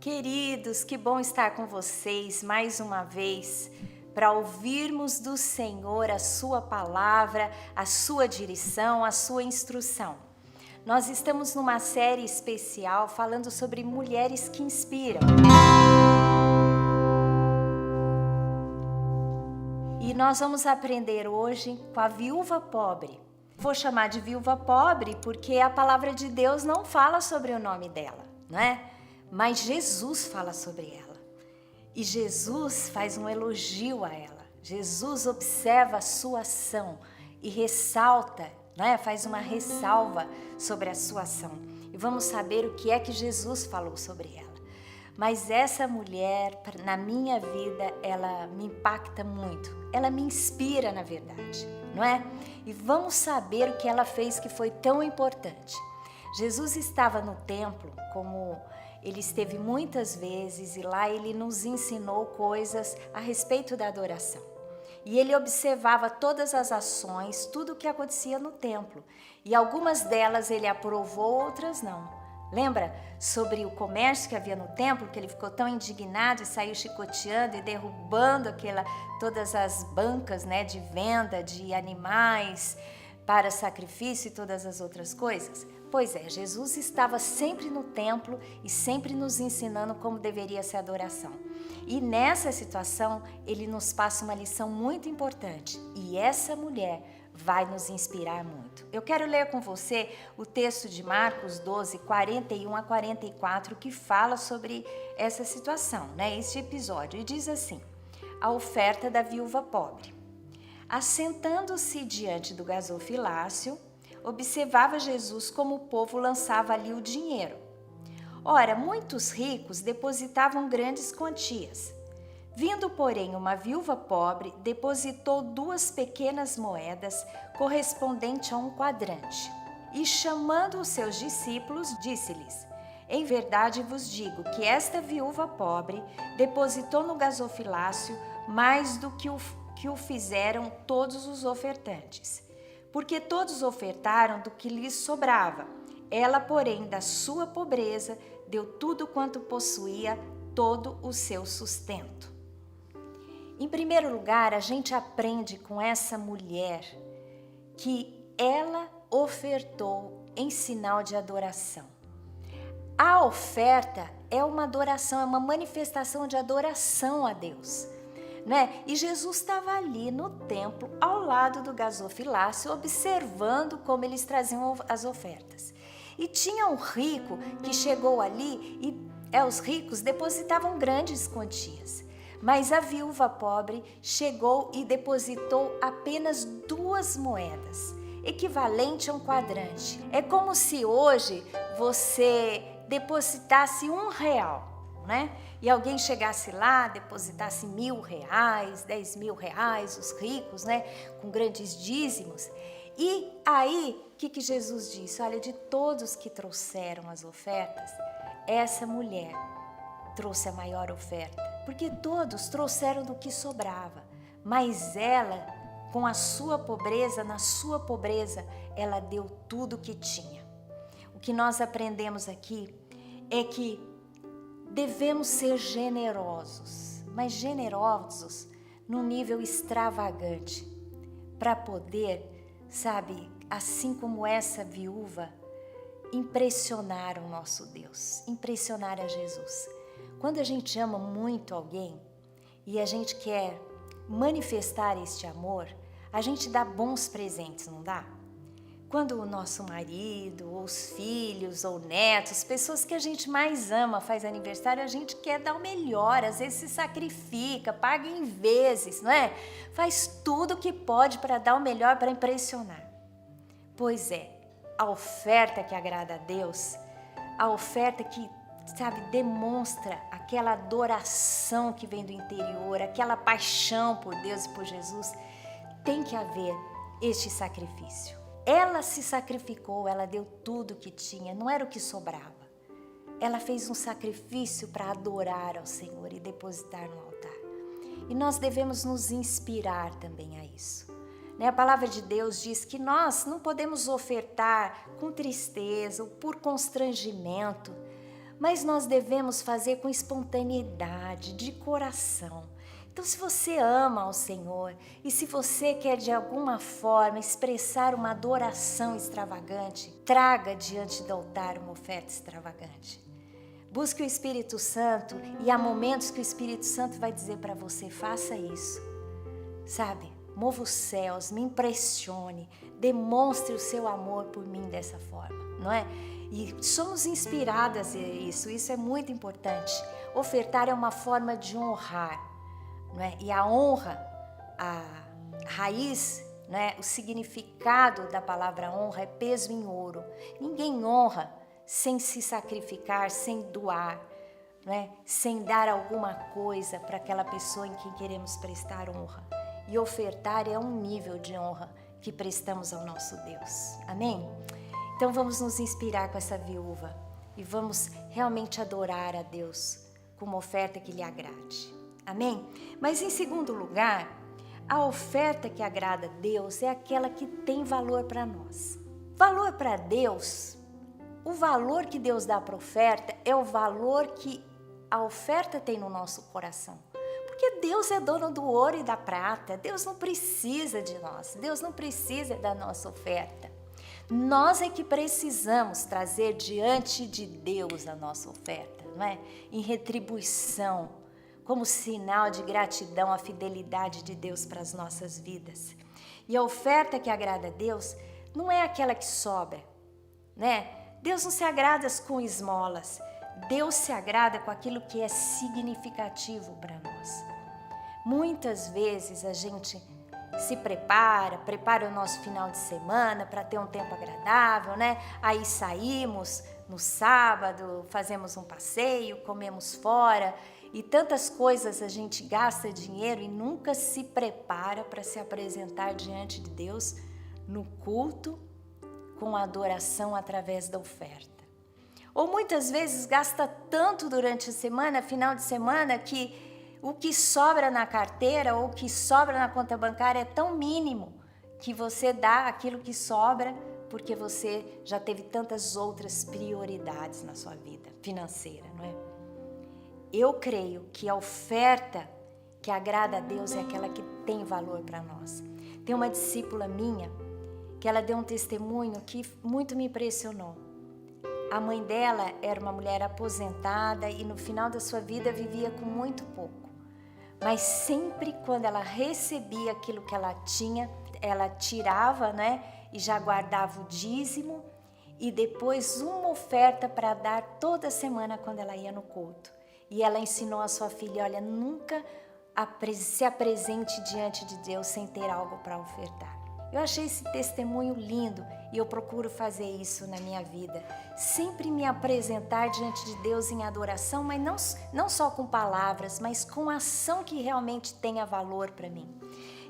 Queridos, que bom estar com vocês mais uma vez para ouvirmos do Senhor a sua palavra, a sua direção, a sua instrução. Nós estamos numa série especial falando sobre mulheres que inspiram. E nós vamos aprender hoje com a viúva pobre. Vou chamar de viúva pobre porque a palavra de Deus não fala sobre o nome dela, não é? Mas Jesus fala sobre ela. E Jesus faz um elogio a ela. Jesus observa a sua ação e ressalta, não é? Faz uma ressalva sobre a sua ação. E vamos saber o que é que Jesus falou sobre ela. Mas essa mulher, na minha vida, ela me impacta muito. Ela me inspira, na verdade, não é? E vamos saber o que ela fez que foi tão importante. Jesus estava no templo, como ele esteve muitas vezes, e lá ele nos ensinou coisas a respeito da adoração. E ele observava todas as ações, tudo o que acontecia no templo. E algumas delas ele aprovou, outras não. Lembra sobre o comércio que havia no templo, que ele ficou tão indignado e saiu chicoteando e derrubando todas as bancas, né, de venda de animais para sacrifício e todas as outras coisas? Pois é, Jesus estava sempre no templo e sempre nos ensinando como deveria ser a adoração. E nessa situação, ele nos passa uma lição muito importante. E essa mulher vai nos inspirar muito. Eu quero ler com você o texto de Marcos 12, 41 a 44, que fala sobre essa situação, né? Este episódio. E diz assim: a oferta da viúva pobre. Assentando-se diante do gasofilácio, observava Jesus como o povo lançava ali o dinheiro. Ora, muitos ricos depositavam grandes quantias. Vindo, porém, uma viúva pobre, depositou 2 pequenas moedas, correspondentes a um quadrante. E, chamando os seus discípulos, disse-lhes: em verdade vos digo que esta viúva pobre depositou no gasofilácio mais do que o fizeram todos os ofertantes. Porque todos ofertaram do que lhes sobrava. Ela, porém, da sua pobreza, deu tudo quanto possuía, todo o seu sustento. Em primeiro lugar, a gente aprende com essa mulher que ela ofertou em sinal de adoração. A oferta é uma adoração, é uma manifestação de adoração a Deus, né? E Jesus estava ali no templo, ao lado do gasofilácio, observando como eles traziam as ofertas. E tinha um rico que chegou ali e os ricos depositavam grandes quantias. Mas a viúva pobre chegou e depositou apenas 2 moedas, equivalente a um quadrante. É como se hoje você depositasse R$1, né? E alguém chegasse lá, depositasse R$1.000, R$10.000, os ricos, né? Com grandes dízimos. E aí, o que Jesus disse? Olha, de todos que trouxeram as ofertas, essa mulher trouxe a maior oferta, porque todos trouxeram do que sobrava, mas ela, com a sua pobreza, na sua pobreza, ela deu tudo o que tinha. O que nós aprendemos aqui é que devemos ser generosos, mas generosos num nível extravagante, para poder, sabe, assim como essa viúva, impressionar o nosso Deus, impressionar a Jesus. Quando a gente ama muito alguém e a gente quer manifestar este amor, a gente dá bons presentes, não dá? Quando o nosso marido, ou os filhos, ou netos, pessoas que a gente mais ama faz aniversário, a gente quer dar o melhor, às vezes se sacrifica, paga em vezes, não é? Faz tudo o que pode para dar o melhor, para impressionar. Pois é, a oferta que agrada a Deus, a oferta que, sabe, demonstra aquela adoração que vem do interior, aquela paixão por Deus e por Jesus, tem que haver este sacrifício. Ela se sacrificou, ela deu tudo o que tinha, não era o que sobrava. Ela fez um sacrifício para adorar ao Senhor e depositar no altar. E nós devemos nos inspirar também a isso. A palavra de Deus diz que nós não podemos ofertar com tristeza ou por constrangimento, mas nós devemos fazer com espontaneidade, de coração. Então, se você ama ao Senhor e se você quer de alguma forma expressar uma adoração extravagante, traga diante do altar uma oferta extravagante. Busque o Espírito Santo e há momentos que o Espírito Santo vai dizer para você, faça isso. Sabe, mova os céus, me impressione, demonstre o seu amor por mim dessa forma, não é? E somos inspiradas a isso é muito importante. Ofertar é uma forma de honrar, não é? E a honra, a raiz, não é? O significado da palavra honra é peso em ouro. Ninguém honra sem se sacrificar, sem doar, não é? Sem dar alguma coisa para aquela pessoa em quem queremos prestar honra. E ofertar é um nível de honra que prestamos ao nosso Deus. Amém? Então vamos nos inspirar com essa viúva e vamos realmente adorar a Deus com uma oferta que lhe agrade. Amém? Mas em segundo lugar, a oferta que agrada a Deus é aquela que tem valor para nós. Valor para Deus, o valor que Deus dá para a oferta é o valor que a oferta tem no nosso coração. Porque Deus é dono do ouro e da prata, Deus não precisa de nós, Deus não precisa da nossa oferta. Nós é que precisamos trazer diante de Deus a nossa oferta, não é? Em retribuição, como sinal de gratidão à fidelidade de Deus para as nossas vidas. E a oferta que agrada a Deus não é aquela que sobra, né? Deus não se agrada com esmolas, Deus se agrada com aquilo que é significativo para nós. Muitas vezes a gente se prepara o nosso final de semana para ter um tempo agradável, né? Aí saímos no sábado, fazemos um passeio, comemos fora e tantas coisas a gente gasta dinheiro e nunca se prepara para se apresentar diante de Deus no culto com adoração através da oferta. Ou muitas vezes gasta tanto durante a semana, final de semana, que o que sobra na carteira ou o que sobra na conta bancária é tão mínimo que você dá aquilo que sobra porque você já teve tantas outras prioridades na sua vida financeira, não é? Eu creio que a oferta que agrada a Deus é aquela que tem valor para nós. Tem uma discípula minha que ela deu um testemunho que muito me impressionou. A mãe dela era uma mulher aposentada e no final da sua vida vivia com muito pouco. Mas sempre quando ela recebia aquilo que ela tinha, ela tirava, né? E já guardava o dízimo e depois uma oferta para dar toda semana quando ela ia no culto. E ela ensinou a sua filha, olha, nunca se apresente diante de Deus sem ter algo para ofertar. Eu achei esse testemunho lindo e eu procuro fazer isso na minha vida. Sempre me apresentar diante de Deus em adoração, mas não só com palavras, mas com ação que realmente tenha valor para mim.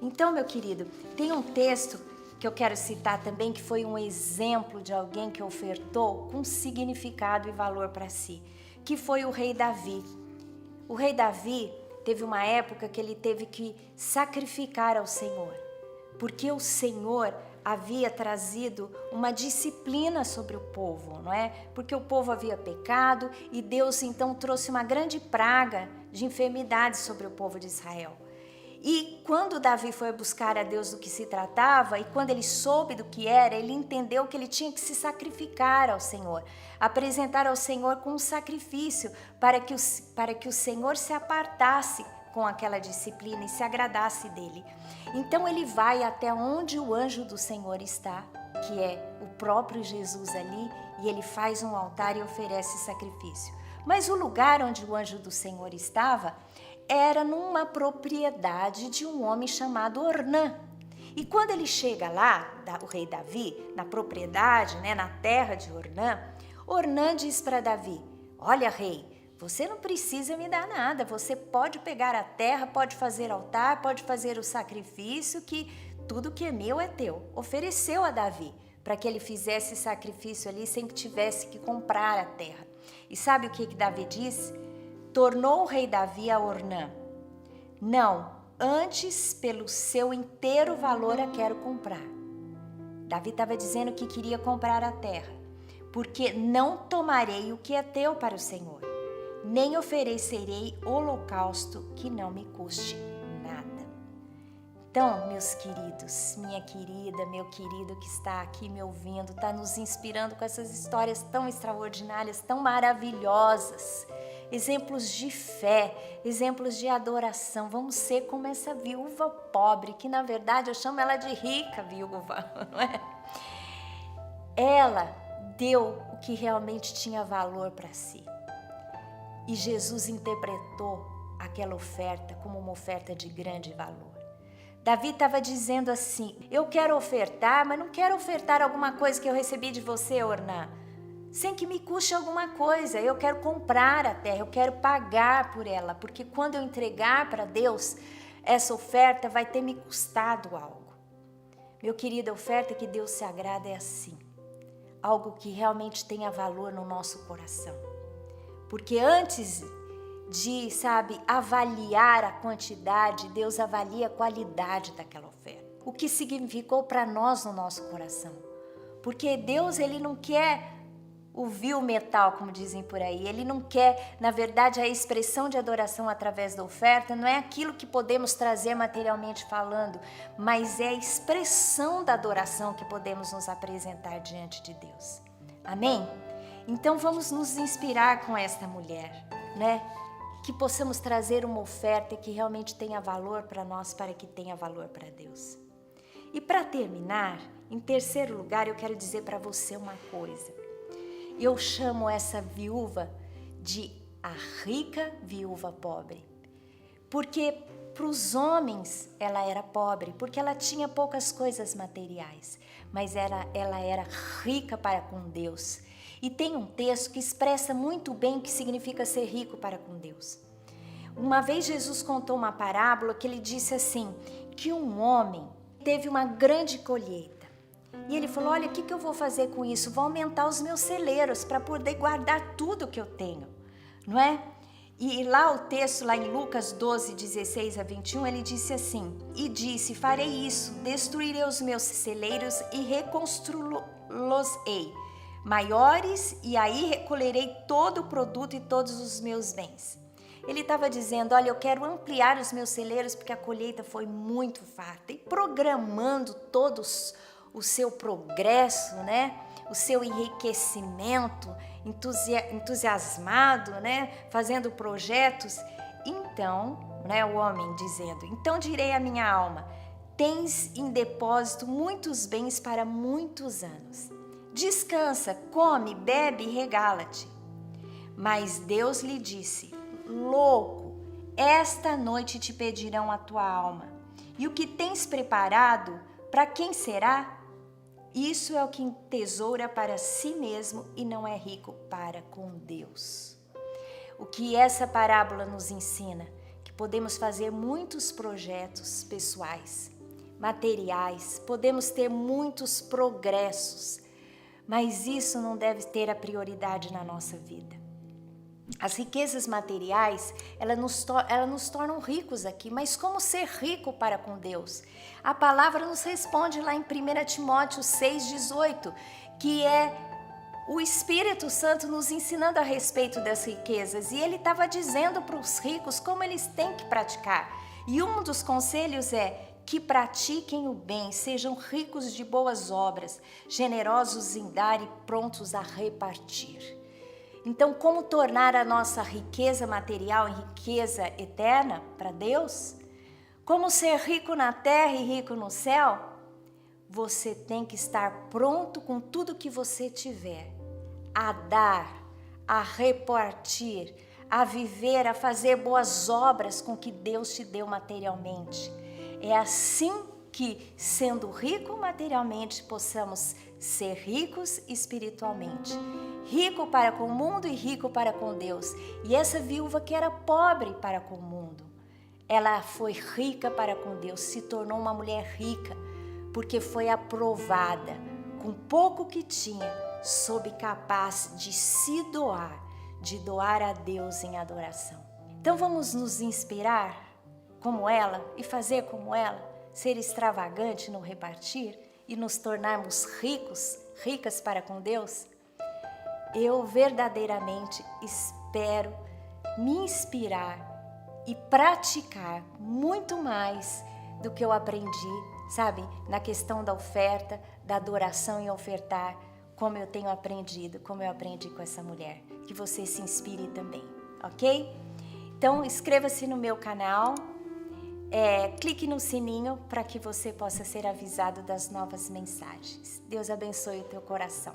Então, meu querido, tem um texto que eu quero citar também, que foi um exemplo de alguém que ofertou com significado e valor para si, que foi o rei Davi. O rei Davi teve uma época que ele teve que sacrificar ao Senhor, porque o Senhor havia trazido uma disciplina sobre o povo, não é? Porque o povo havia pecado e Deus então trouxe uma grande praga de enfermidades sobre o povo de Israel. E quando Davi foi buscar a Deus do que se tratava, e quando ele soube do que era, ele entendeu que ele tinha que se sacrificar ao Senhor, apresentar ao Senhor com um sacrifício para que o Senhor se apartasse com aquela disciplina e se agradasse dele. Então ele vai até onde o anjo do Senhor está, que é o próprio Jesus ali, e ele faz um altar e oferece sacrifício. Mas o lugar onde o anjo do Senhor estava era numa propriedade de um homem chamado Ornã. E quando ele chega lá, o rei Davi, na propriedade, né, na terra de Ornã, Ornã diz para Davi, olha rei, você não precisa me dar nada, você pode pegar a terra, pode fazer altar, pode fazer o sacrifício, que tudo que é meu é teu. Ofereceu a Davi para que ele fizesse sacrifício ali sem que tivesse que comprar a terra. E sabe o que Davi disse? Tornou o rei Davi a Ornã. Não, antes pelo seu inteiro valor a quero comprar. Davi estava dizendo que queria comprar a terra. porque não tomarei o que é teu para o Senhor, nem oferecerei holocausto que não me custe nada. Então, meus queridos, minha querida, meu querido que está aqui me ouvindo, está nos inspirando com essas histórias tão extraordinárias, tão maravilhosas, exemplos de fé, exemplos de adoração. Vamos ser como essa viúva pobre, que na verdade eu chamo ela de rica viúva, não é? Ela deu o que realmente tinha valor para si. E Jesus interpretou aquela oferta como uma oferta de grande valor. Davi estava dizendo assim: eu quero ofertar, mas não quero ofertar alguma coisa que eu recebi de você, Ornã, sem que me custe alguma coisa. Eu quero comprar a terra, eu quero pagar por ela, porque quando eu entregar para Deus, essa oferta vai ter me custado algo. Meu querido, a oferta que Deus se agrada é assim, algo que realmente tenha valor no nosso coração. Porque antes de, avaliar a quantidade, Deus avalia a qualidade daquela oferta. O que significou para nós no nosso coração. Porque Deus, Ele não quer o vil metal, como dizem por aí. Ele não quer, na verdade, a expressão de adoração através da oferta não é aquilo que podemos trazer materialmente falando, mas é a expressão da adoração que podemos nos apresentar diante de Deus. Amém? Então vamos nos inspirar com esta mulher, né? Que possamos trazer uma oferta que realmente tenha valor para nós, para que tenha valor para Deus. E para terminar, em terceiro lugar, eu quero dizer para você uma coisa. Eu chamo essa viúva de a rica viúva pobre. Porque para os homens ela era pobre, porque ela tinha poucas coisas materiais, mas ela era rica para com Deus. E tem um texto que expressa muito bem o que significa ser rico para com Deus. Uma vez Jesus contou uma parábola que ele disse assim, que um homem teve uma grande colheita. E ele falou, olha, o que eu vou fazer com isso? Vou aumentar os meus celeiros para poder guardar tudo que eu tenho, não é? E lá o texto, lá em Lucas 12, 16 a 21, ele disse assim, e disse, farei isso, destruirei os meus celeiros e reconstruí-los-ei maiores, e aí recolherei todo o produto e todos os meus bens. Ele estava dizendo, olha, eu quero ampliar os meus celeiros porque a colheita foi muito farta. E programando todos o seu progresso, né? O seu enriquecimento, entusiasmado, né? Fazendo projetos. Então, né, o homem dizendo, então direi à minha alma, tens em depósito muitos bens para muitos anos. Descansa, come, bebe e regala-te. Mas Deus lhe disse, louco, esta noite te pedirão a tua alma. E o que tens preparado, para quem será? Isso é o que entesoura para si mesmo e não é rico para com Deus. O que essa parábola nos ensina? Que podemos fazer muitos projetos pessoais, materiais, podemos ter muitos progressos, mas isso não deve ter a prioridade na nossa vida. As riquezas materiais, elas nos tornam ricos aqui, mas como ser rico para com Deus? A palavra nos responde lá em 1 Timóteo 6,18, que é o Espírito Santo nos ensinando a respeito das riquezas. E ele estava dizendo para os ricos como eles têm que praticar. E um dos conselhos é que pratiquem o bem, sejam ricos de boas obras, generosos em dar e prontos a repartir. Então, como tornar a nossa riqueza material em riqueza eterna para Deus? Como ser rico na terra e rico no céu? Você tem que estar pronto com tudo que você tiver, a dar, a repartir, a viver, a fazer boas obras com que Deus te deu materialmente. É assim que, sendo rico materialmente, possamos ser ricos espiritualmente. Rico para com o mundo e rico para com Deus. E essa viúva que era pobre para com o mundo, ela foi rica para com Deus, se tornou uma mulher rica, porque foi aprovada, com pouco que tinha, soube capaz de se doar, de doar a Deus em adoração. Então vamos nos inspirar como ela e fazer como ela, ser extravagante no repartir e nos tornarmos ricos, ricas para com Deus? eu verdadeiramente espero me inspirar e praticar muito mais do que eu aprendi, sabe? Na questão da oferta, da adoração e ofertar, como eu tenho aprendido, como eu aprendi com essa mulher. Que você se inspire também, ok? Então, inscreva-se no meu canal, clique no sininho para que você possa ser avisado das novas mensagens. Deus abençoe o teu coração.